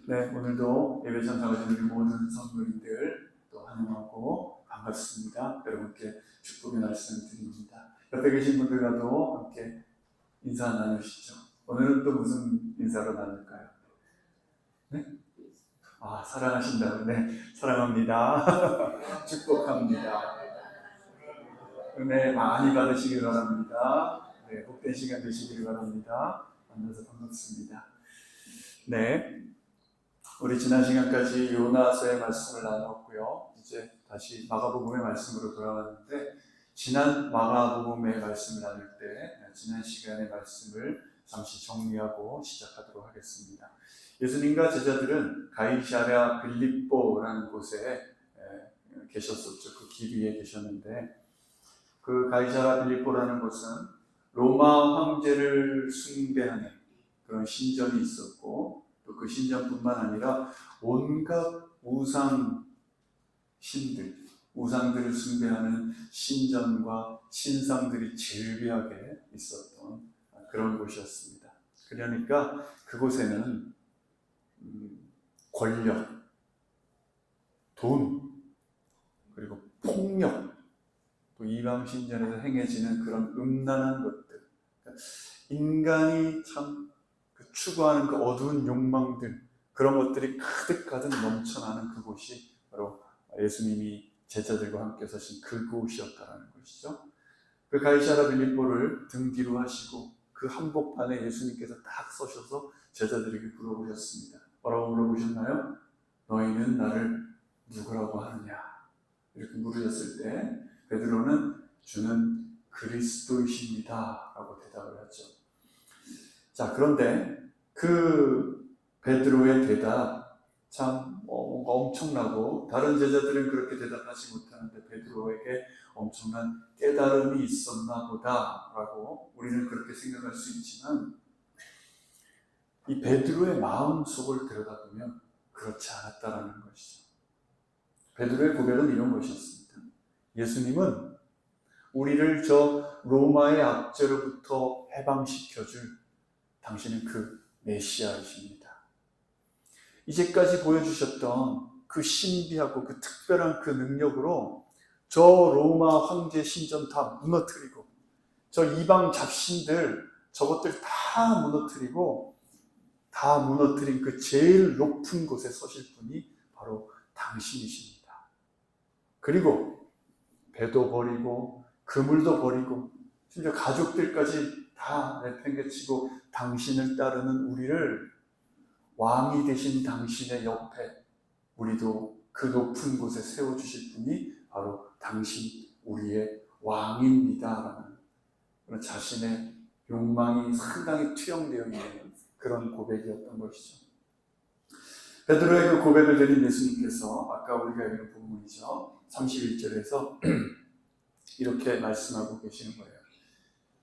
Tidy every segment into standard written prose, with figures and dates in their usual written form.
네, 오늘도 예배 참석하신 우리 모든 성도님들 또 환영하고 반갑습니다. 여러분께 축복의 말씀을 드립니다. 옆에 계신 분들과도 함께 인사 나누시죠. 오늘은 또 무슨 인사로 나눌까요? 네? 사랑하신다고. 네, 사랑합니다. 축복합니다. 은혜 많이 받으시길 바랍니다. 네, 복된 시간 되시길 바랍니다. 만나서 반갑습니다. 네. 우리 지난 시간까지 요나서의 말씀을 나누었고요. 이제 다시 마가복음의 말씀으로 돌아왔는데, 지난 마가복음의 말씀을 나눌 때 지난 시간의 말씀을 잠시 정리하고 시작하도록 하겠습니다. 예수님과 제자들은 가이사랴 빌립보라는 곳에 계셨었죠. 그 길 위에 계셨는데, 그 가이사랴 빌립보라는 곳은 로마 황제를 숭배하는 그런 신전이 있었고, 또 그 신전뿐만 아니라 온갖 우상들을 숭배하는 신전과 신상들이 즐비하게 있었던 그런 곳이었습니다. 그러니까 그곳에는 권력, 돈, 그리고 폭력, 또 이방 신전에서 행해지는 그런 음란한 것들, 인간이 참 추구하는 그 어두운 욕망들, 그런 것들이 가득가득 넘쳐나는 그곳이 바로 예수님이 제자들과 함께 서신 그곳이었다는 것이죠. 그 가이사랴 빌립보를 등 뒤로 하시고 그 한복판에 예수님께서 딱 서셔서 제자들에게 물어보셨습니다. 뭐라고 물어보셨나요? 너희는 나를 누구라고 하느냐? 이렇게 물으셨을 때 베드로는 주는 그리스도이십니다 라고 대답을 하죠. 자, 그런데 그 베드로의 대답 참 뭔가 엄청나고, 다른 제자들은 그렇게 대답하지 못하는데 베드로에게 엄청난 깨달음이 있었나 보다라고 우리는 그렇게 생각할 수 있지만, 이 베드로의 마음속을 들여다보면 그렇지 않았다라는 것이죠. 베드로의 고백은 이런 것이었습니다. 예수님은 우리를 저 로마의 압제로부터 해방시켜줄 당신은 그 메시아이십니다. 이제까지 보여주셨던 그 신비하고 그 특별한 그 능력으로 저 로마 황제 신전 다 무너뜨리고, 저 이방 잡신들 저것들 다 무너뜨린 그 제일 높은 곳에 서실 분이 바로 당신이십니다. 그리고 배도 버리고 그물도 버리고 심지어 가족들까지 다 내팽개치고 당신을 따르는 우리를 왕이 되신 당신의 옆에 우리도 그 높은 곳에 세워주실 분이 바로 당신 우리의 왕입니다라는 그런 자신의 욕망이 상당히 투영되어 있는 그런 고백이었던 것이죠. 베드로의 그 고백을 드린 예수님께서 아까 우리가 읽은 본문이죠. 31절에서 이렇게 말씀하고 계시는 거예요.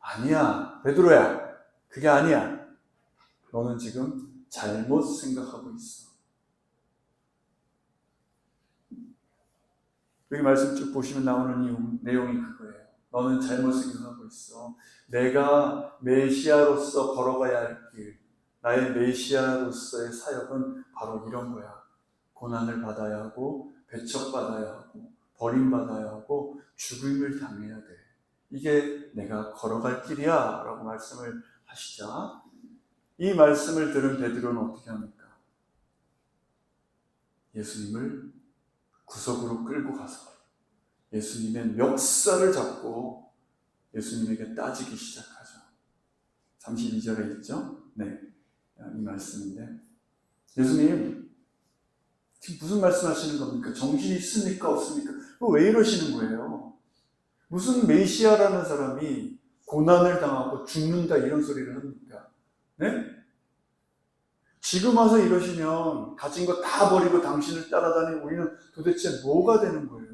아니야, 베드로야, 그게 아니야. 너는 지금 잘못 생각하고 있어. 여기 말씀 쭉 보시면 나오는 내용이 그거예요. 너는 잘못 생각하고 있어. 내가 메시아로서 걸어가야 할 길, 나의 메시아로서의 사역은 바로 이런 거야. 고난을 받아야 하고, 배척받아야 하고, 버림받아야 하고, 죽음을 당해야 돼. 이게 내가 걸어갈 길이야 라고 말씀을 하시자, 이 말씀을 들은 베드로는 어떻게 합니까? 예수님을 구석으로 끌고 가서 예수님의 멱살을 잡고 예수님에게 따지기 시작하죠. 32절에 있죠? 네, 이 말씀인데, 예수님 지금 무슨 말씀하시는 겁니까? 정신이 있습니까? 없습니까? 왜 이러시는 거예요? 무슨 메시아라는 사람이 고난을 당하고 죽는다 이런 소리를 합니까? 네? 지금 와서 이러시면 가진 거 다 버리고 당신을 따라다니는 우리는 도대체 뭐가 되는 거예요?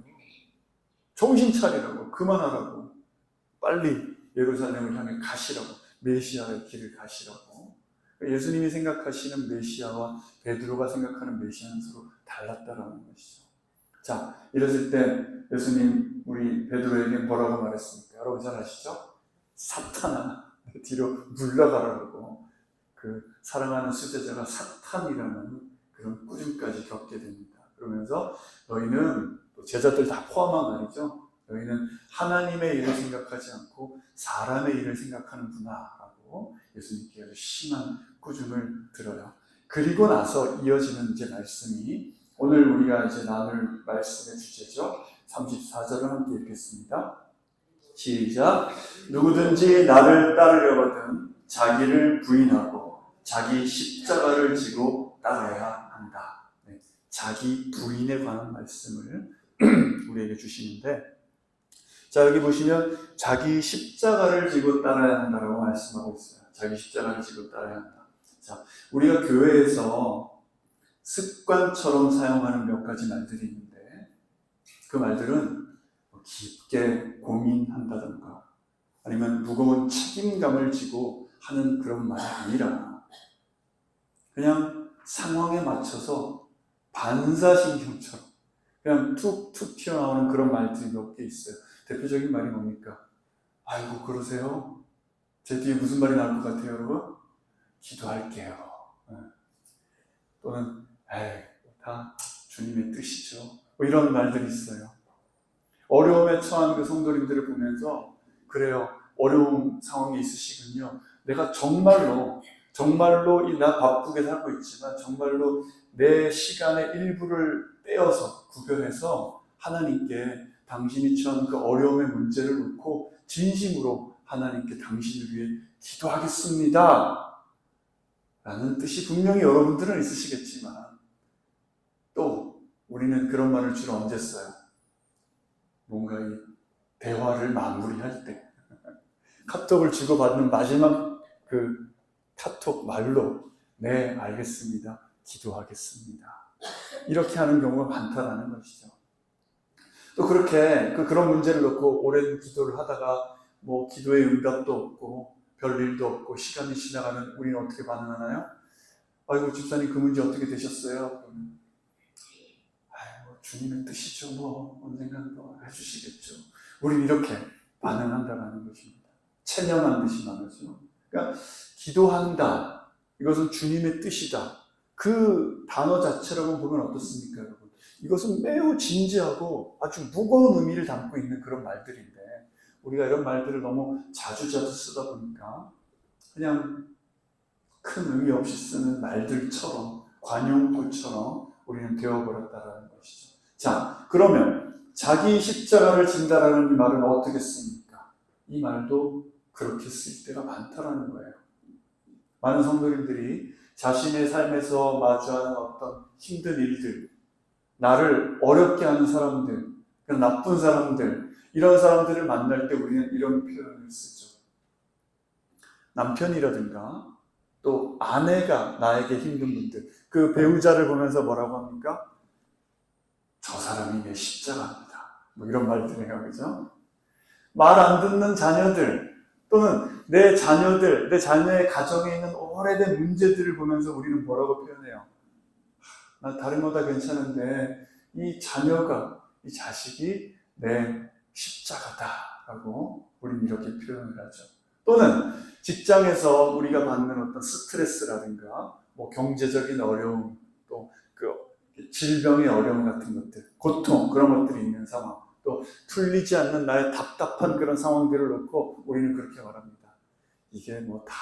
정신 차리라고, 그만하라고, 빨리 예루살렘을 향해 가시라고, 메시아의 길을 가시라고. 예수님이 생각하시는 메시아와 베드로가 생각하는 메시아는 서로 달랐다라는 것이죠. 자, 이랬을 때 예수님 우리 베드로에게 뭐라고 말했습니까? 여러분 잘 아시죠? 사탄아, 뒤로 물러가라고. 그 사랑하는 수제자가 사탄이라는 그런 그런 꾸중까지 겪게 됩니다. 그러면서 너희는 또 제자들 다 포함한 말이죠. 너희는 하나님의 일을 생각하지 않고 사람의 일을 생각하는구나 라고 예수님께 아주 심한 꾸중을 들어요. 그리고 나서 이어지는 이제 말씀이 오늘 우리가 이제 나눌 말씀의 주제죠. 34절을 함께 읽겠습니다. 시작. 누구든지 나를 따르려거든 자기를 부인하고 자기 십자가를 지고 따라야 한다. 네, 자기 부인에 관한 말씀을 우리에게 주시는데, 자, 여기 보시면 자기 십자가를 지고 따라야 한다라고 말씀하고 있어요. 자기 십자가를 지고 따라야 한다. 자, 우리가 교회에서 습관처럼 사용하는 몇 가지 말들이 있는데, 그 말들은 깊게 고민한다던가 아니면 무거운 책임감을 지고 하는 그런 말이 아니라 그냥 상황에 맞춰서 반사신경처럼 그냥 툭툭 튀어나오는 그런 말들이 몇 개 있어요. 대표적인 말이 뭡니까? 아이고 그러세요? 제 뒤에 무슨 말이 나올 것 같아요, 여러분? 기도할게요. 또는 에이, 다 주님의 뜻이죠. 뭐 이런 말들이 있어요. 어려움에 처한 그 성도님들을 보면서 그래요, 어려운 상황이 있으시군요. 내가 정말로 이 나 바쁘게 살고 있지만 정말로 내 시간의 일부를 떼어서 구별해서 하나님께 당신이 처한 그 어려움의 문제를 놓고 진심으로 하나님께 당신을 위해 기도하겠습니다 라는 뜻이 분명히 여러분들은 있으시겠지만, 또 우리는 그런 말을 주로 언제 써요? 뭔가 이 대화를 마무리할 때 카톡을 주고받는 마지막 그 카톡 말로 네 알겠습니다, 기도하겠습니다 이렇게 하는 경우가 많다라는 것이죠. 또 그렇게 그런 문제를 놓고 오랜 기도를 하다가 뭐 기도의 응답도 없고 별일도 없고 시간이 지나가면 우리는 어떻게 반응하나요? 아이고 집사님 그 문제 어떻게 되셨어요? 아이고 주님의 뜻이죠, 뭐 언젠가는 또 해주시겠죠. 우린 이렇게 반응한다는 것입니다. 체념한 듯이 말하죠. 그러니까 기도한다, 이것은 주님의 뜻이다, 그 단어 자체라고 보면 어떻습니까, 여러분? 이것은 매우 진지하고 아주 무거운 의미를 담고 있는 그런 말들인데, 우리가 이런 말들을 너무 자주 쓰다 보니까 그냥 큰 의미 없이 쓰는 말들처럼, 관용구처럼 우리는 되어버렸다는 것이죠. 자, 그러면 자기 십자가를 진다라는 이 말은 어떻게 씁니까? 이 말도 그렇게 쓸 때가 많다라는 거예요. 많은 성도님들이 자신의 삶에서 마주하는 어떤 힘든 일들, 나를 어렵게 하는 사람들, 나쁜 사람들, 이런 사람들을 만날 때 우리는 이런 표현을 쓰죠. 남편이라든가 또 아내가 나에게 힘든 분들, 그 배우자를 보면서 뭐라고 합니까? 저 사람이 내 십자가입니다. 뭐 이런 말들이에요, 그죠? 말 안 듣는 자녀들, 또는 내 자녀의 가정에 있는 오래된 문제들을 보면서 우리는 뭐라고 표현해요? 나 다른 거 다 괜찮은데 이 자녀가, 이 자식이 내 십자가다라고 우리는 이렇게 표현을 하죠. 또는 직장에서 우리가 받는 어떤 스트레스라든가 뭐 경제적인 어려움, 또 그 질병의 어려움 같은 것들, 고통, 그런 것들이 있는 상황, 또 풀리지 않는 나의 답답한 그런 상황들을 놓고 우리는 그렇게 말합니다. 이게 뭐 다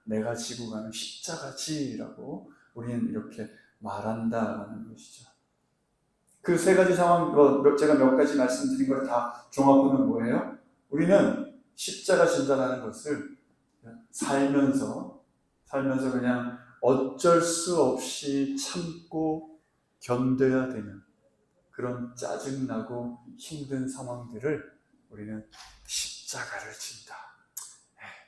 내가 지고 가는 십자가지라고 우리는 이렇게 말한다라는 것이죠. 그 세 가지 상황, 제가 몇 가지 말씀드린 걸 다 종합하면 뭐예요? 우리는 십자가 진다라는 것을 살면서 그냥 어쩔 수 없이 참고 견뎌야 되는 그런 짜증나고 힘든 상황들을 우리는 십자가를 진다,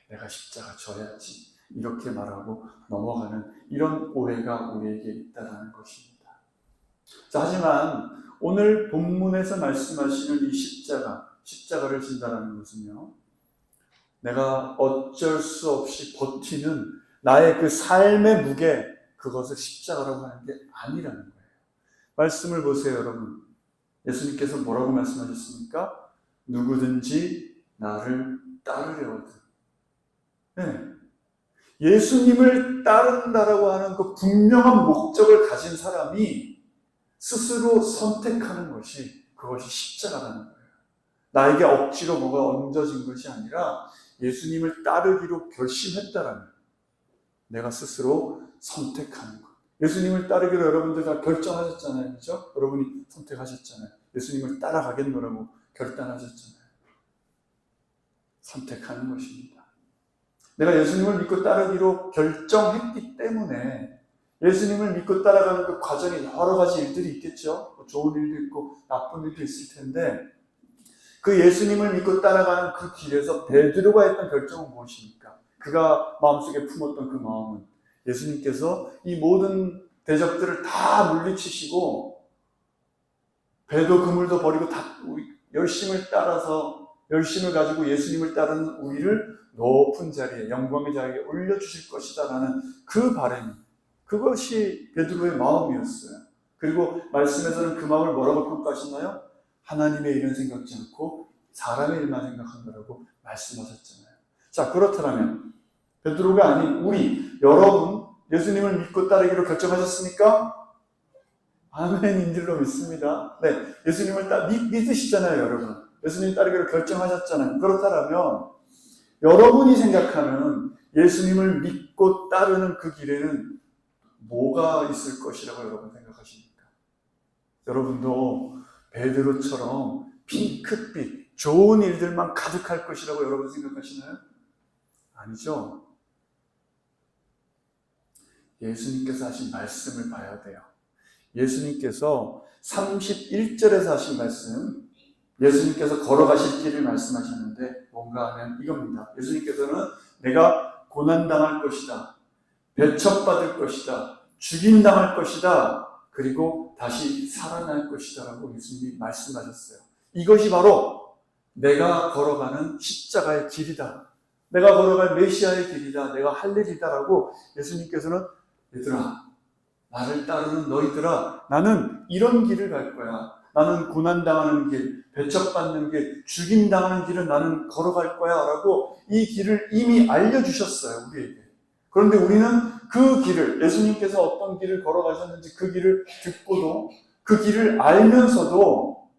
내가 십자가 져야지, 이렇게 말하고 넘어가는 이런 오해가 우리에게 있다는 것입니다. 자, 하지만 오늘 본문에서 말씀하시는 이 십자가를 진다는 것은요, 내가 어쩔 수 없이 버티는 나의 그 삶의 무게, 그것을 십자가라고 하는 게 아니라는 거예요. 말씀을 보세요, 여러분. 예수님께서 뭐라고 말씀하셨습니까? 누구든지 나를 따르려거든. 네. 예수님을 따른다라고 하는 그 분명한 목적을 가진 사람이 스스로 선택하는 것이, 그것이 십자가라는 거예요. 나에게 억지로 뭐가 얹어진 것이 아니라 예수님을 따르기로 결심했다라는, 내가 스스로 선택하는 것. 예수님을 따르기로 여러분들 다 결정하셨잖아요. 그렇죠? 여러분이 선택하셨잖아요. 예수님을 따라가겠노라고 결단하셨잖아요. 선택하는 것입니다. 내가 예수님을 믿고 따르기로 결정했기 때문에 예수님을 믿고 따라가는 그 과정에 여러 가지 일들이 있겠죠. 좋은 일도 있고 나쁜 일도 있을 텐데, 그 예수님을 믿고 따라가는 그 길에서 베드로가 했던 결정은 무엇입니까? 그가 마음속에 품었던 그 마음은, 예수님께서 이 모든 대적들을 다 물리치시고 배도 그물도 버리고 다 열심을 따라서, 열심을 가지고 예수님을 따르는 우리를 높은 자리에, 영광의 자리에 올려주실 것이다 라는 그 바람, 그것이 베드로의 마음이었어요. 그리고 말씀에서는 그 마음을 뭐라고 평가하셨나요? 하나님의 일은 생각지 않고 사람의 일만 생각한다라고 말씀하셨잖아요. 자, 그렇다면 베드로가 아닌 우리, 여러분, 예수님을 믿고 따르기로 결정하셨습니까? 아멘인들로 믿습니다. 네, 예수님을 믿으시잖아요, 여러분. 예수님 따르기로 결정하셨잖아요. 그렇다면 여러분이 생각하는 예수님을 믿고 따르는 그 길에는 뭐가 있을 것이라고 여러분 생각하십니까? 여러분도 베드로처럼 핑크빛, 좋은 일들만 가득할 것이라고 여러분 생각하시나요? 아니죠. 예수님께서 하신 말씀을 봐야 돼요. 예수님께서 31절에서 하신 말씀, 예수님께서 걸어가실 길을 말씀하셨는데 뭔가 하면 이겁니다. 예수님께서는 내가 고난당할 것이다, 배척받을 것이다, 죽임당할 것이다, 그리고 다시 살아날 것이다 라고 예수님이 말씀하셨어요. 이것이 바로 내가 걸어가는 십자가의 길이다, 내가 걸어갈 메시아의 길이다, 내가 할 일이다 라고 예수님께서는, 얘들아, 나를 따르는 너희들아, 나는 이런 길을 갈 거야. 나는 고난당하는 길, 배척받는 길, 죽임당하는 길을 나는 걸어갈 거야 라고 이 길을 이미 알려주셨어요, 우리에게. 그런데 우리는 그 길을, 예수님께서 어떤 길을 걸어가셨는지 그 길을 듣고도, 그 길을 알면서도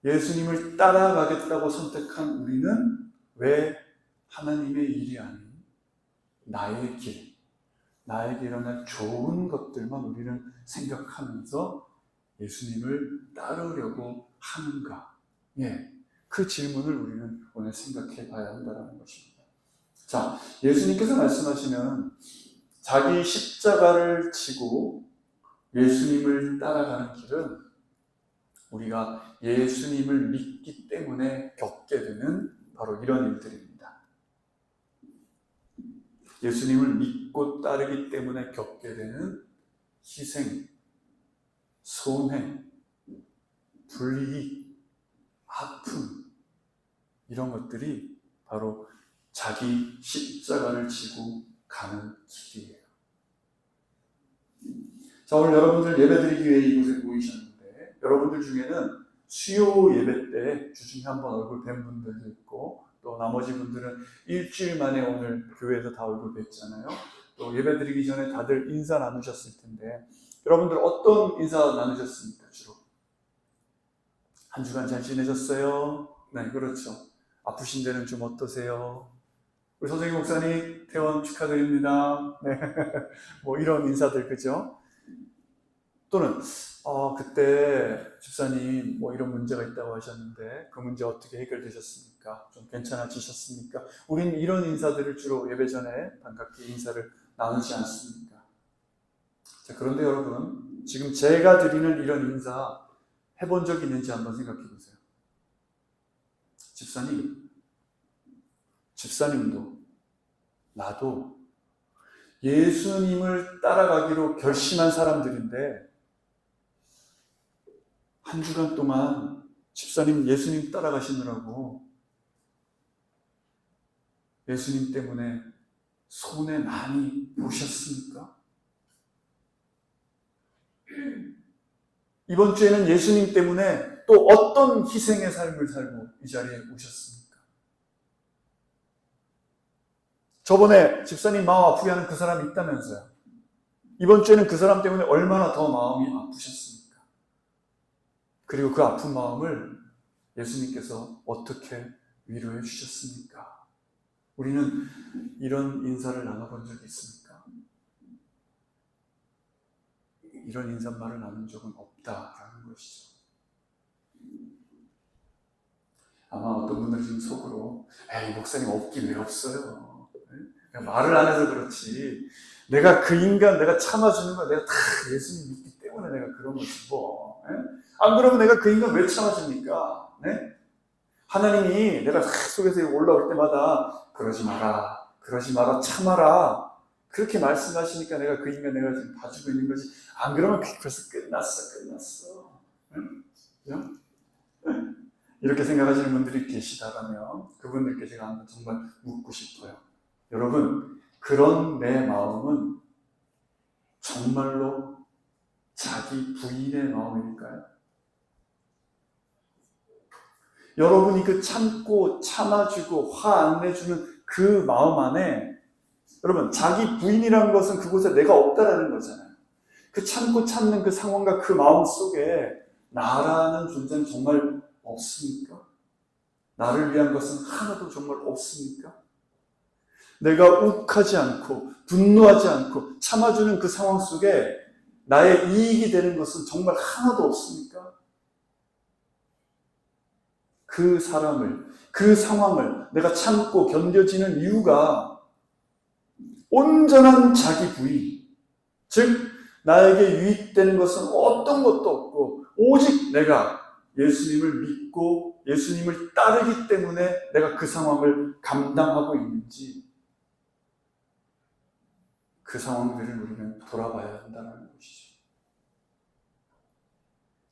예수님을 따라가겠다고 선택한 우리는 왜 하나님의 일이 아닌 나의 길, 나에게 일어날 좋은 것들만 우리는 생각하면서 예수님을 따르려고 하는가? 예, 그 질문을 우리는 오늘 생각해 봐야 한다는 것입니다. 자, 예수님께서 말씀하시면 자기 십자가를 지고 예수님을 따라가는 길은 우리가 예수님을 믿기 때문에 겪게 되는 바로 이런 일들입니다. 예수님을 믿고 따르기 때문에 겪게 되는 희생, 손해, 불이익, 아픔, 이런 것들이 바로 자기 십자가를 지고 가는 길이에요. 자, 오늘 여러분들 예배드리기 위해 이곳에 모이셨는데, 여러분들 중에는 수요 예배 때 주중에 한번 얼굴 뵌 분들도 있고, 또 나머지 분들은 일주일 만에 오늘 교회에서 다 얼굴 뵀잖아요. 또 예배드리기 전에 다들 인사 나누셨을 텐데, 여러분들 어떤 인사 나누셨습니까? 주로 한 주간 잘 지내셨어요? 네, 그렇죠. 아프신 데는 좀 어떠세요? 우리 선생님 목사님 퇴원 축하드립니다. 네, 뭐 이런 인사들, 그죠? 또는 그때 집사님 뭐 이런 문제가 있다고 하셨는데 그 문제 어떻게 해결되셨습니까? 좀 괜찮아지셨습니까? 우리는 이런 인사들을 주로 예배 전에 반갑게 인사를 나누지 않습니까? 자, 그런데 여러분, 지금 제가 드리는 이런 인사 해본 적 있는지 한번 생각해 보세요. 집사님도 나도 예수님을 따라가기로 결심한 사람들인데 한 주간 동안 집사님 예수님 따라가시느라고 예수님 때문에 손해 많이 보셨습니까? 이번 주에는 예수님 때문에 또 어떤 희생의 삶을 살고 이 자리에 오셨습니까? 저번에 집사님 마음 아프게 하는 그 사람이 있다면서요. 이번 주에는 그 사람 때문에 얼마나 더 마음이 아프셨습니까? 그리고 그 아픈 마음을 예수님께서 어떻게 위로해 주셨습니까? 우리는 이런 인사를 나눠본 적이 있습니까? 이런 인사말을 나눈 적은 없다라는 것이죠. 아마 어떤 분들은 지금 속으로 에이 목사님 없긴 왜 없어요. 말을 안 해서 그렇지. 내가 그 인간 내가 참아주는 거 내가 다 예수님 믿기 때문에 내가 그런 거지 뭐. 안 그러면 내가 그 인간 왜 참아줍니까? 네? 하나님이 내가 속에서 올라올 때마다 그러지 마라 참아라 그렇게 말씀하시니까 내가 그 인간 내가 지금 봐주고 있는 거지. 안 그러면 벌써 끝났어. 응? 이렇게 생각하시는 분들이 계시다면 그분들께 제가 정말 묻고 싶어요. 여러분, 그런 내 마음은 정말로 자기 부인의 마음일까요? 여러분이 그 참고 참아주고 화 안 내주는 그 마음 안에 여러분 자기 부인이라는 것은 그곳에 내가 없다라는 거잖아요. 그 참고 참는 그 상황과 그 마음 속에 나라는 존재는 정말 없습니까? 나를 위한 것은 하나도 정말 없습니까? 내가 욱하지 않고 분노하지 않고 참아주는 그 상황 속에 나의 이익이 되는 것은 정말 하나도 없습니까? 그 사람을, 그 상황을 내가 참고 견뎌지는 이유가 온전한 자기 부인, 즉 나에게 유익되는 것은 어떤 것도 없고 오직 내가 예수님을 믿고 예수님을 따르기 때문에 내가 그 상황을 감당하고 있는지 그 상황들을 우리는 돌아봐야 한다는 것이죠.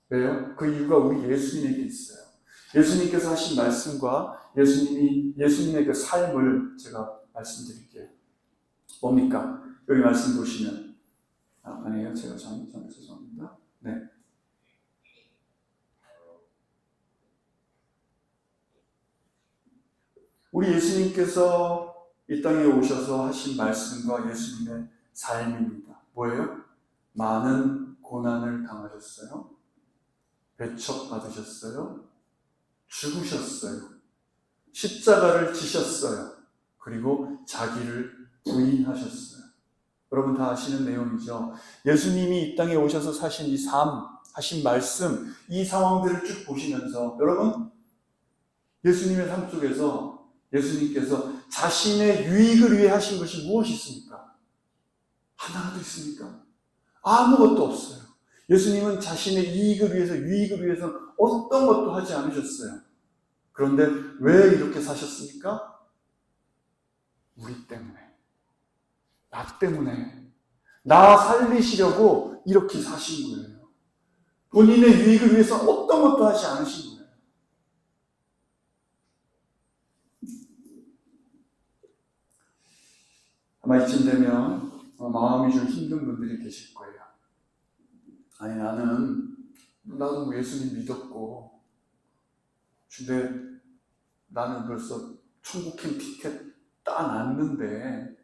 왜요? 그 이유가 우리 예수님에게 있어요. 예수님께서 하신 말씀과 예수님의 그 삶을 제가 말씀드릴게요. 뭡니까? 여기 말씀 보시면 아니에요. 제가 죄송합니다. 네. 우리 예수님께서 이 땅에 오셔서 하신 말씀과 예수님의 삶입니다. 뭐예요? 많은 고난을 당하셨어요. 배척받으셨어요. 죽으셨어요. 십자가를 지셨어요. 그리고 자기를 부인하셨어요. 여러분 다 아시는 내용이죠. 예수님이 이 땅에 오셔서 사신 이 삶, 하신 말씀, 이 상황들을 쭉 보시면서 여러분 예수님의 삶 속에서 예수님께서 자신의 유익을 위해 하신 것이 무엇이 있습니까? 하나도 있습니까? 아무것도 없어요. 예수님은 자신의 이익을 위해서, 유익을 위해서 어떤 것도 하지 않으셨어요. 그런데 왜 이렇게 사셨습니까? 우리 때문에. 나 때문에. 나 살리시려고 이렇게 사신 거예요. 본인의 유익을 위해서 어떤 것도 하지 않으신 거예요. 아마 이쯤 되면 마음이 좀 힘든 분들이 계실 거예요. 아니 나도 예수님 믿었고 근데 나는 벌써 천국행 티켓 따놨는데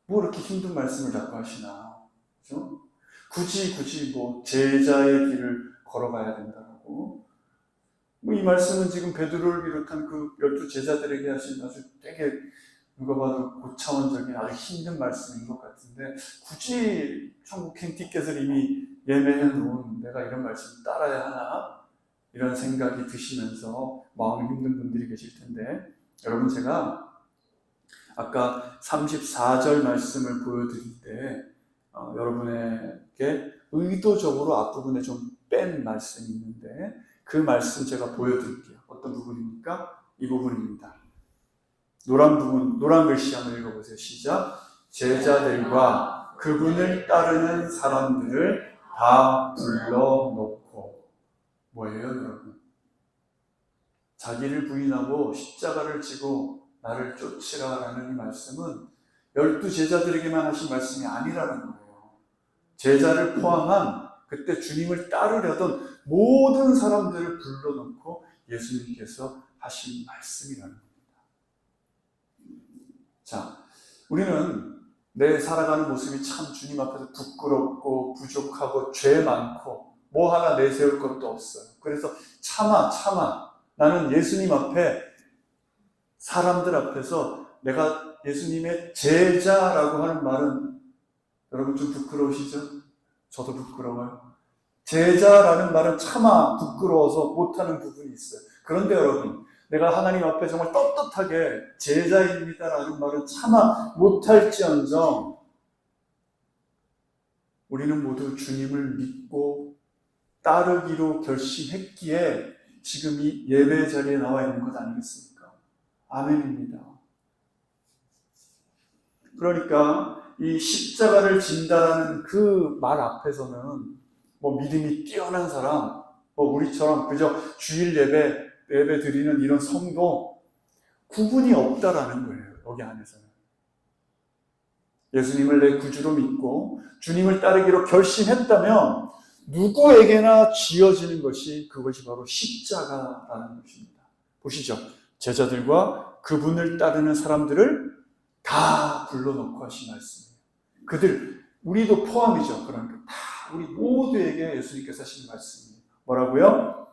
뭐 이렇게 힘든 말씀을 자꾸 하시나. 그렇죠? 굳이 뭐 제자의 길을 걸어가야 된다고. 뭐 이 말씀은 지금 베드로를 비롯한 그 12 제자들에게 하신 아주 되게 누가 봐도 고차원적인 아주 힘든 말씀인 것 같은데 굳이 천국행 티켓을 이미 예매해 놓은 내가 이런 말씀 따라야 하나? 이런 생각이 드시면서 마음이 힘든 분들이 계실 텐데 여러분 제가 아까 34절 말씀을 보여드릴 때 여러분에게 의도적으로 앞부분에 좀 뺀 말씀이 있는데 그 말씀 제가 보여드릴게요. 어떤 부분입니까? 이 부분입니다. 노란 부분, 노란 글씨 한번 읽어보세요. 시작. 제자들과 그분을 따르는 사람들을 다 불러놓고. 뭐예요, 여러분? 자기를 부인하고 십자가를 지고 나를 쫓으라라는 이 말씀은 12 제자들에게만 하신 말씀이 아니라는 거예요. 제자를 포함한 그때 주님을 따르려던 모든 사람들을 불러놓고 예수님께서 하신 말씀이라는 겁니다. 자, 우리는 내 살아가는 모습이 참 주님 앞에서 부끄럽고 부족하고 죄 많고 뭐 하나 내세울 것도 없어요. 그래서 참아 나는 예수님 앞에, 사람들 앞에서 내가 예수님의 제자라고 하는 말은 여러분 좀 부끄러우시죠? 저도 부끄러워요. 제자라는 말은 차마 부끄러워서 못하는 부분이 있어요. 그런데 여러분, 내가 하나님 앞에 정말 떳떳하게 제자입니다라는 말은 차마 못할지언정 우리는 모두 주님을 믿고 따르기로 결심했기에 지금 이 예배 자리에 나와 있는 것 아니겠습니까? 아멘입니다. 그러니까 이 십자가를 진다라는 그 말 앞에서는 뭐 믿음이 뛰어난 사람, 뭐 우리처럼 그저 주일 예배 드리는 이런 성도 구분이 없다라는 거예요. 여기 안에서는. 예수님을 내 구주로 믿고 주님을 따르기로 결심했다면 누구에게나 쥐어지는 것이, 그것이 바로 십자가라는 것입니다. 보시죠. 제자들과 그분을 따르는 사람들을 다 불러놓고 하신 말씀이에요. 그들, 우리도 포함이죠. 그러니까 다 우리 모두에게 예수님께서 하신 말씀이에요. 뭐라고요?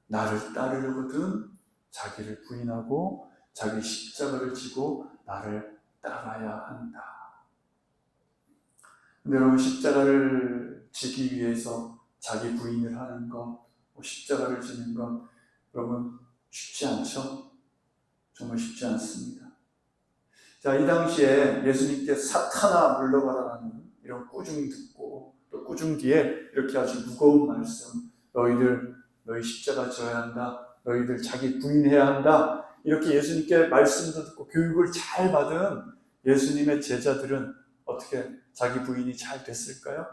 나를 따르려거든 자기를 부인하고 자기 십자가를 지고 나를 따라야 한다. 근데 여러분, 십자가를 지기 위해서 자기 부인을 하는 것, 십자가를 지는 것, 여러분 쉽지 않죠? 정말 쉽지 않습니다. 자, 이 당시에 예수님께 사탄아 물러가라는 이런 꾸중 듣고 또 꾸중 뒤에 이렇게 아주 무거운 말씀, 너희 십자가 져야 한다, 너희들 자기 부인해야 한다, 이렇게 예수님께 말씀도 듣고 교육을 잘 받은 예수님의 제자들은 어떻게 자기 부인이 잘 됐을까요?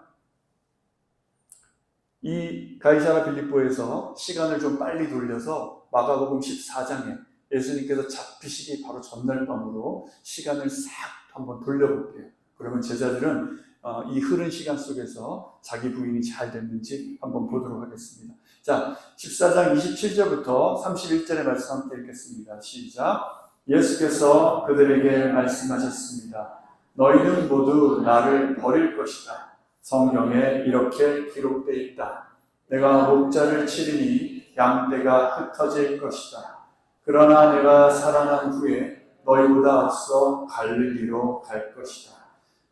이 가이사라 빌립보에서 시간을 좀 빨리 돌려서 마가복음 14장에 예수님께서 잡히시기 바로 전날 밤으로 시간을 싹 한번 돌려볼게요. 그러면 제자들은 이 흐른 시간 속에서 자기 부인이 잘 됐는지 한번 보도록 하겠습니다. 자, 14장 27절부터 31절의 말씀 함께 읽겠습니다. 시작. 예수께서 그들에게 말씀하셨습니다. 너희는 모두 나를 버릴 것이다. 성경에 이렇게 기록되어 있다. 내가 목자를 치리니 양떼가 흩어질 것이다. 그러나 내가 살아난 후에 너희보다 앞서 갈릴리로 갈 것이다.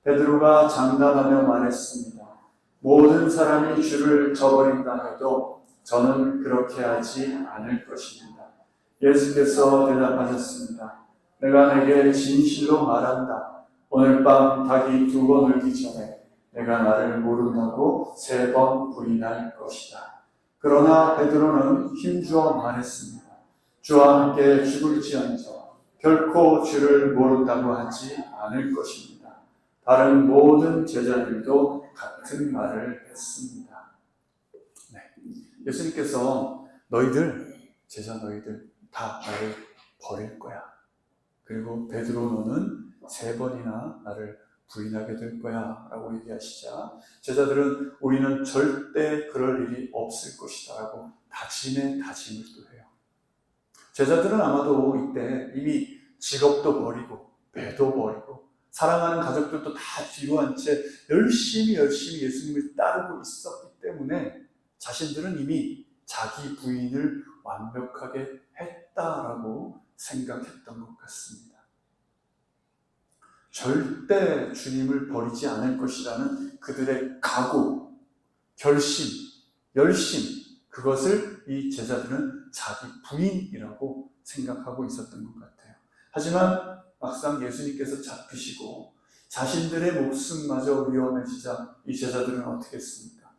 베드로가 장담하며 말했습니다. 모든 사람이 주를 저버린다 해도 저는 그렇게 하지 않을 것입니다. 예수께서 대답하셨습니다. 내가 내게 진실로 말한다. 오늘 밤 닭이 2번 울기 전에 내가 나를 모른다고 3번 부인할 것이다. 그러나 베드로는 힘주어 말했습니다. 주와 함께 죽을지언정 결코 주를 모른다고 하지 않을 것입니다. 다른 모든 제자들도 같은 말을 했습니다. 네. 예수님께서 제자 너희들 다 나를 버릴 거야. 그리고 베드로 너는 3번이나 나를 부인하게 될 거야 라고 얘기하시자 제자들은 우리는 절대 그럴 일이 없을 것이다 라고 다짐을 또 해요. 제자들은 아마도 이때 이미 직업도 버리고 배도 버리고 사랑하는 가족들도 다 뒤로 한 채 열심히 예수님을 따르고 있었기 때문에 자신들은 이미 자기 부인을 완벽하게 했다라고 생각했던 것 같습니다. 절대 주님을 버리지 않을 것이라는 그들의 각오, 결심, 열심, 그것을 이 제자들은 자기 부인이라고 생각하고 있었던 것 같아요. 하지만 막상 예수님께서 잡히시고 자신들의 목숨마저 위험해지자 이 제자들은 어떻게 했습니까?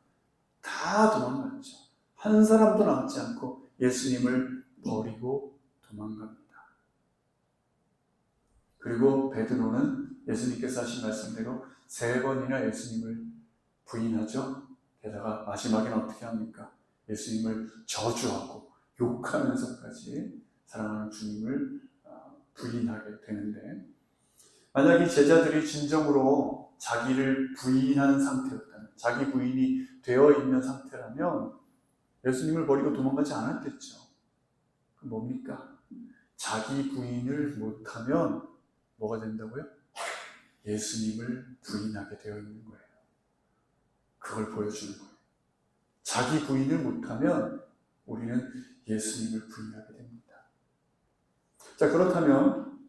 다 도망갔죠. 한 사람도 남지 않고 예수님을 버리고 도망갑니다. 그리고 베드로는 예수님께서 하신 말씀대로 3번이나 예수님을 부인하죠. 게다가 마지막에는 어떻게 합니까? 예수님을 저주하고 욕하면서까지 사랑하는 주님을 부인하게 되는데, 만약 이 제자들이 진정으로 자기를 부인한 상태였다면, 자기 부인이 되어 있는 상태라면 예수님을 버리고 도망가지 않았겠죠. 그 뭡니까? 자기 부인을 못하면 뭐가 된다고요? 예수님을 부인하게 되어 있는 거예요. 그걸 보여주는 거예요. 자기 부인을 못하면 우리는 예수님을 부인하게 됩니다. 자, 그렇다면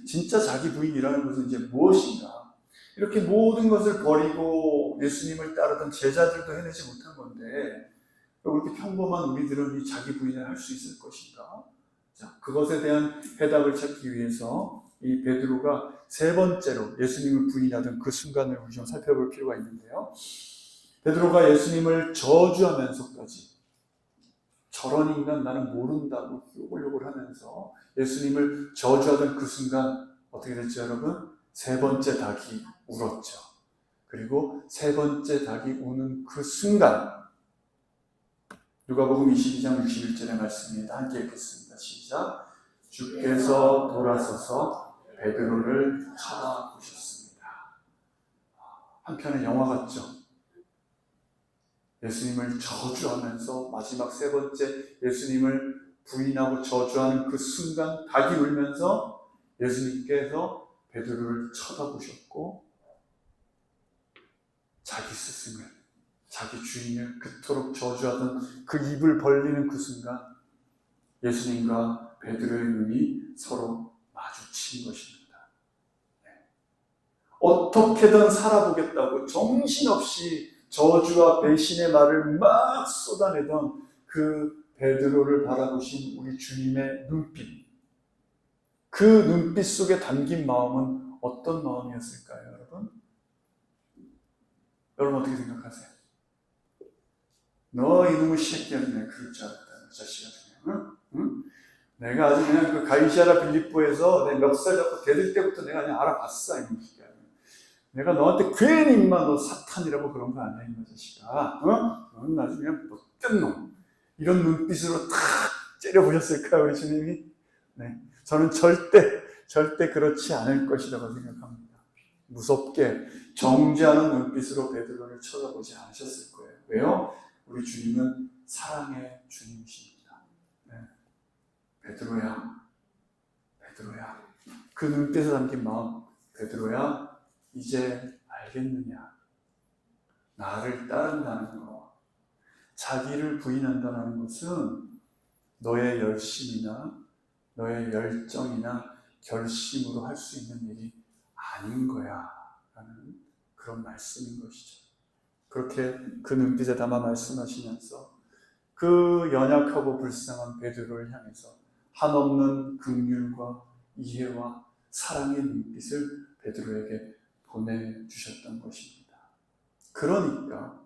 진짜 자기 부인이라는 것은 이제 무엇인가? 이렇게 모든 것을 버리고 예수님을 따르던 제자들도 해내지 못한 건데 이렇게 평범한 우리들은 이 자기 부인을 할 수 있을 것인가? 자, 그것에 대한 해답을 찾기 위해서 이 베드로가 세 번째로 예수님을 부인하던 그 순간을 우리 좀 살펴볼 필요가 있는데요. 베드로가 예수님을 저주하면서까지 저런 인간 나는 모른다고 욕을 하면서 예수님을 저주하던 그 순간 어떻게 됐죠, 여러분? 세 번째 닭이 울었죠. 그리고 세 번째 닭이 우는 그 순간 누가복음 22장 61절의 말씀입니다. 함께 읽겠습니다. 시작. 주께서 돌아서서 베드로를 쳐다보셨습니다. 한편의 영화 같죠? 예수님을 저주하면서 마지막 세 번째 예수님을 부인하고 저주하는 그 순간 닭이 울면서 예수님께서 베드로를 쳐다보셨고 자기 스승을, 자기 주인을 그토록 저주하던 그 입을 벌리는 그 순간 예수님과 베드로의 눈이 서로 마주친 것입니다. 어떻게든 살아보겠다고 정신없이 저주와 배신의 말을 막 쏟아내던 그 베드로를 바라보신 우리 주님의 눈빛, 그 눈빛 속에 담긴 마음은 어떤 마음이었을까요, 여러분? 여러분 어떻게 생각하세요? 너 이놈의 새끼야, 내가 그럴 줄 알았다, 자식아. 응? 내가 아주 그냥 그 가이사랴 빌립보에서 내 멱살 잡고 대들 때부터 내가 그냥 알아봤어, 이놈의 새끼야. 내가 너한테 괜히 인마 너 사탄이라고 그런 거 아니야, 이놈의 자식아. 너는 아주 그냥 못된 놈. 이런 눈빛으로 탁 째려보셨을까요, 우리 주님이? 네. 저는 절대 그렇지 않을 것이라고 생각합니다. 무섭게 정죄하는 눈빛으로 베드로를 쳐다보지 않으셨을 거예요. 왜요? 우리 주님은 사랑의 주님이십니다. 네. 베드로야. 그 눈빛에 담긴 마음, 베드로야, 이제 알겠느냐? 나를 따른다는 것, 자기를 부인한다는 것은 너의 열심이나 너의 열정이나 결심으로 할 수 있는 일이 아닌 거야 라는 그런 말씀인 것이죠. 그렇게 그 눈빛에 담아 말씀하시면서 그 연약하고 불쌍한 베드로를 향해서 한없는 긍휼과 이해와 사랑의 눈빛을 베드로에게 보내주셨던 것입니다. 그러니까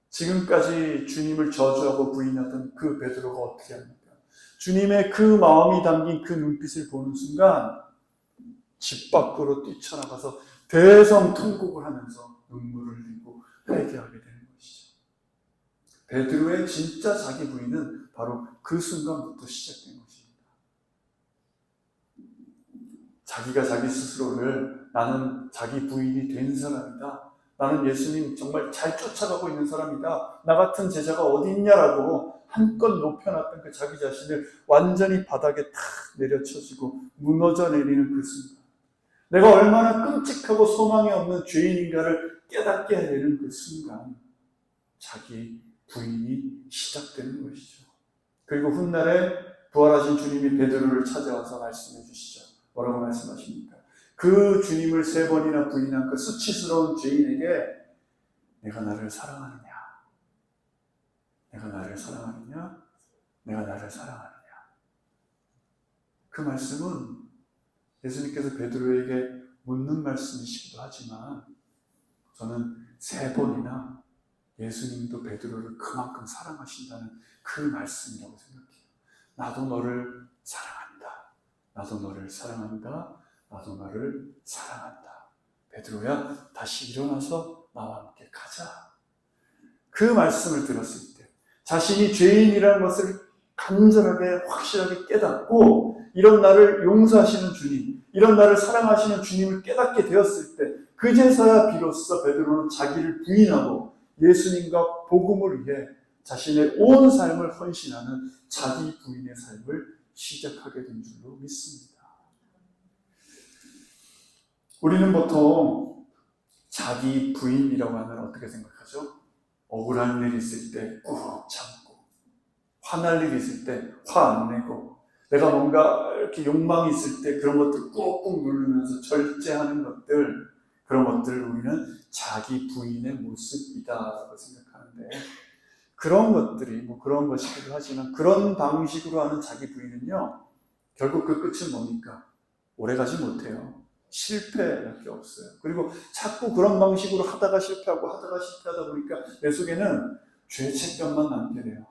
지금까지 주님을 저주하고 부인하던 그 베드로가 어떻게 합니까? 주님의 그 마음이 담긴 그 눈빛을 보는 순간 집 밖으로 뛰쳐나가서 대성통곡을 하면서 눈물을 흘리고 회개하게 되는 것이죠. 베드로의 진짜 자기 부인은 바로 그 순간부터 시작된 것입니다. 자기가 자기 스스로를 나는 자기 부인이 된 사람이다. 나는 예수님 정말 잘 쫓아가고 있는 사람이다. 나 같은 제자가 어디 있냐라고 한껏 높여놨던 그 자기 자신을 완전히 바닥에 탁 내려쳐지고 무너져 내리는 그 순간, 내가 얼마나 끔찍하고 소망이 없는 죄인인가를 깨닫게 되는 그 순간 자기 부인이 시작되는 것이죠. 그리고 훗날에 부활하신 주님이 베드로를 찾아와서 말씀해 주시죠. 뭐라고 말씀하십니까? 그 주님을 세 번이나 부인한 그 수치스러운 죄인에게 내가 나를 사랑하느냐? 내가 나를 사랑하느냐? 내가 나를 사랑하느냐? 그 말씀은 예수님께서 베드로에게 묻는 말씀이시기도 하지만 저는 세 번이나 예수님도 베드로를 그만큼 사랑하신다는 그 말씀이라고 생각해요. 나도 너를 사랑한다. 나도 너를 사랑한다. 나도 너를 사랑한다. 베드로야, 다시 일어나서 나와 함께 가자. 그 말씀을 들었을 때 자신이 죄인이라는 것을 간절하게 확실하게 깨닫고 이런 나를 용서하시는 주님, 이런 나를 사랑하시는 주님을 깨닫게 되었을 때 그제서야 비로소 베드로는 자기를 부인하고 예수님과 복음을 위해 자신의 온 삶을 헌신하는 자기 부인의 삶을 시작하게 된 줄로 믿습니다. 우리는 보통 자기 부인이라고 하면 어떻게 생각하죠? 억울한 일 있을 때 꾹 참고, 화날 일 있을 때 화 안 내고, 내가 뭔가 이렇게 욕망이 있을 때 그런 것들 꾹꾹 누르면서 절제하는 것들, 그런 것들을 우리는 자기 부인의 모습이다라고 생각하는데, 그런 것들이 뭐 그런 것이기도 하지만 그런 방식으로 하는 자기 부인은요, 결국 그 끝은 뭡니까? 오래가지 못해요. 실패밖에 없어요. 그리고 자꾸 그런 방식으로 하다가 실패하고 하다가 실패하다 보니까 내 속에는 죄책감만 남게 돼요.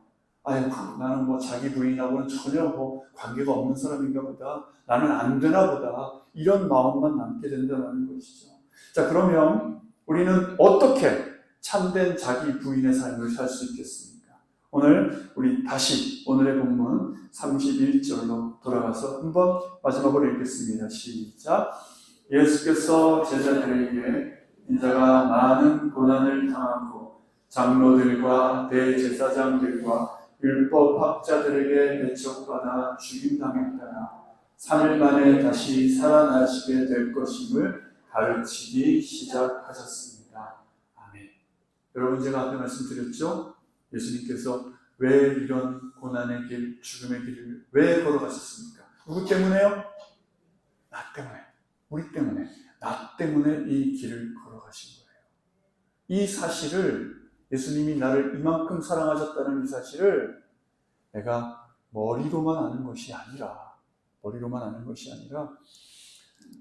아이고, 나는 뭐 자기 부인하고는 전혀 뭐 관계가 없는 사람인가 보다. 나는 안 되나 보다. 이런 마음만 남게 된다는 것이죠. 자, 그러면 우리는 어떻게 참된 자기 부인의 삶을 살 수 있겠습니까? 오늘 우리 다시 오늘의 본문 31절로 돌아가서 한번 마지막으로 읽겠습니다. 시작. 예수께서 제자들에게 인자가 많은 고난을 당하고 장로들과 대제사장들과 율법학자들에게 배척받아 죽임당했다가 3일 만에 다시 살아나시게 될 것임을 가르치기 시작하셨습니다. 아멘. 여러분, 제가 앞에 말씀드렸죠? 예수님께서 왜 이런 고난의 길, 죽음의 길을 왜 걸어가셨습니까? 누구 때문에요? 나 때문에. 우리 때문에. 나 때문에 이 길을 걸어가신 거예요. 이 사실을, 예수님이 나를 이만큼 사랑하셨다는 이 사실을 내가 머리로만 아는 것이 아니라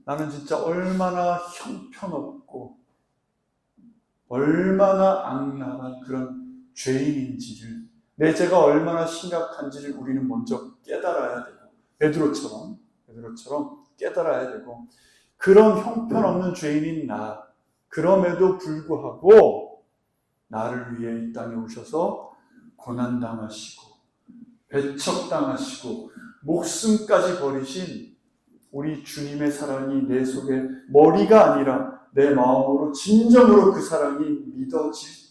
나는 진짜 얼마나 형편없고 얼마나 악랄한 그런 죄인인지를, 내 죄가 얼마나 심각한지를 우리는 먼저 깨달아야 되고, 베드로처럼 깨달아야 되고, 그런 형편없는 죄인인 나, 그럼에도 불구하고 나를 위해 이 땅에 오셔서 고난당하시고 배척당하시고 목숨까지 버리신 우리 주님의 사랑이 내 속에 머리가 아니라 내 마음으로 진정으로 그 사랑이 믿어질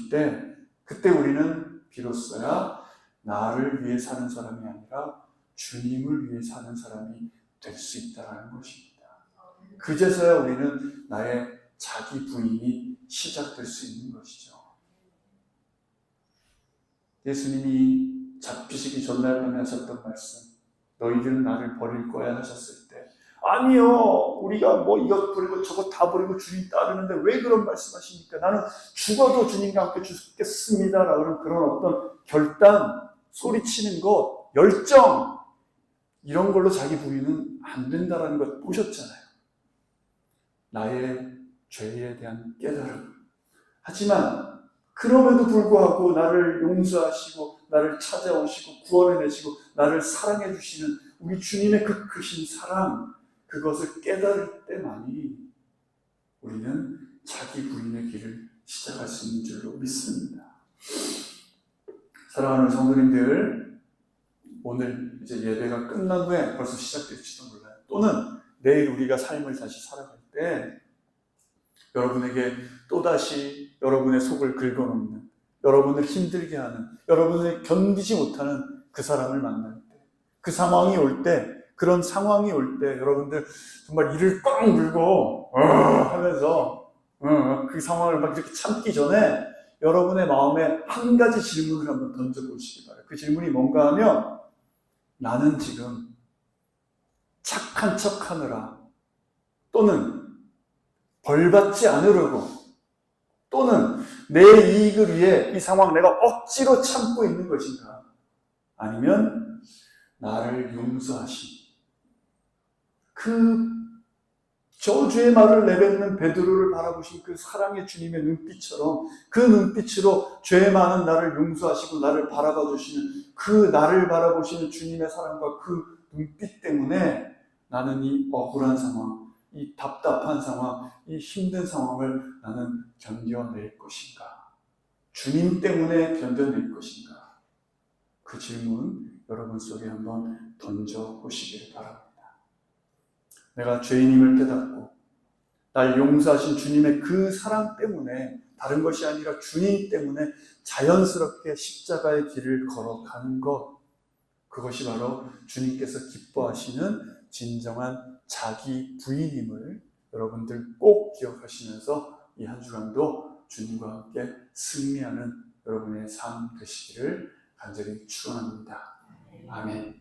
때 그때 우리는 비로소야 나를 위해 사는 사람이 아니라 주님을 위해 사는 사람이 될 수 있다는 것입니다. 그제서야 우리는 나의 자기 부인이 시작될 수 있는 것이죠. 예수님이 잡히시기 전날 밤에 하셨던 말씀, 너희들은 나를 버릴 거야 하셨을 때, 아니요, 우리가 뭐 이것 버리고 저것 다 버리고 주님 따르는데 왜 그런 말씀하십니까? 나는 죽어도 주님과 함께 죽겠습니다라는 그런 어떤 결단, 소리치는 것, 열정, 이런 걸로 자기 부인은 안 된다는 것 보셨잖아요. 나의 죄에 대한 깨달음. 하지만 그럼에도 불구하고 나를 용서하시고 나를 찾아오시고 구원해내시고 나를 사랑해 주시는 우리 주님의 그 크신 사랑, 그것을 깨달을 때만이 우리는 자기 부인의 길을 시작할 수 있는 줄로 믿습니다. 사랑하는 성도님들, 오늘 이제 예배가 끝난 후에 벌써 시작될지도 몰라요. 또는 내일 우리가 삶을 다시 살아갈 때 여러분에게 또다시 여러분의 속을 긁어놓는, 여러분을 힘들게 하는, 여러분을 견디지 못하는 그 사람을 만날 때, 그 상황이 올 때, 그런 상황이 올 때 여러분들 정말 이를 꽉 물고 하면서 그 상황을 막 이렇게 참기 전에 여러분의 마음에 한 가지 질문을 한번 던져보시기 바라요. 그 질문이 뭔가 하면, 나는 지금 착한 척 하느라, 또는 벌받지 않으려고, 또는 내 이익을 위해 이 상황 내가 억지로 참고 있는 것인가? 아니면 나를 용서하신 그 저주의 말을 내뱉는 베드로를 바라보신 그 사랑의 주님의 눈빛처럼, 그 눈빛으로 죄 많은 나를 용서하시고 나를 바라봐 주시는 그 나를 바라보시는 주님의 사랑과 그 눈빛 때문에 나는 이 억울한 상황, 이 답답한 상황, 이 힘든 상황을 나는 견뎌낼 것인가? 주님 때문에 견뎌낼 것인가? 그 질문 여러분 속에 한번 던져보시길 바랍니다. 내가 죄인임을 깨닫고 날 용서하신 주님의 그 사랑 때문에, 다른 것이 아니라 주님 때문에 자연스럽게 십자가의 길을 걸어가는 것, 그것이 바로 주님께서 기뻐하시는 진정한 자기 부인임을 여러분들 꼭 기억하시면서 이 한 주간도 주님과 함께 승리하는 여러분의 삶 되시기를 간절히 축원합니다. 아멘.